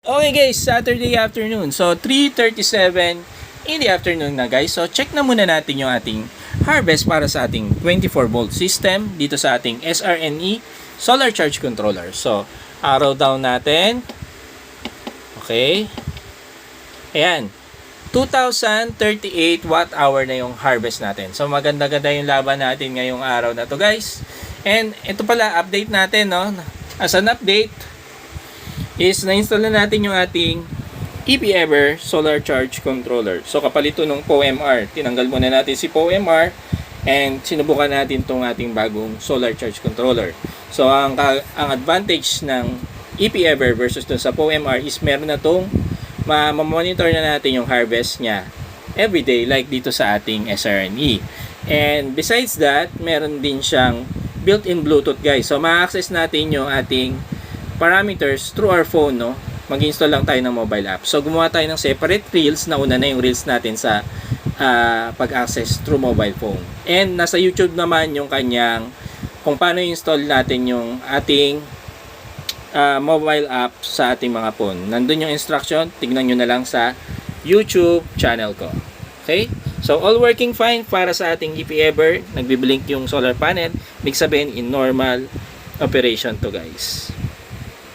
Okay guys, Saturday afternoon. So 3:37 in the afternoon na guys. So check na muna natin yung ating harvest para sa ating 24 volt system dito sa ating SRNE solar charge controller. So arrow down natin. Okay. Ayan. 2038 watt hour na yung harvest natin. So maganda-ganda yung laban natin ngayong araw na to guys. And ito pala update natin, no. As an update is na-install na natin yung ating EPEver solar charge controller. So kapalito nung POMR, tinanggal muna natin si POMR and sinubukan natin tong ating bagong solar charge controller. So ang advantage ng EPEver versus dun sa POMR is meron na tong ma-monitor na natin yung harvest niya everyday like dito sa ating SRNE. And besides that, meron din siyang built-in Bluetooth guys. So ma-access natin yung ating parameters through our phone, no? Mag-install lang tayo ng mobile app. So gumawa tayo ng separate reels. Nauna na yung reels natin sa pag-access through mobile phone. And nasa YouTube naman yung kanyang kung paano install natin yung ating mobile app sa ating mga phone. Nandun yung instruction. Tignan nyo na lang sa YouTube channel ko. Okay? So all working fine para sa ating EPEver. Nagbiblink yung solar panel. Ibig sabihin in normal operation to guys.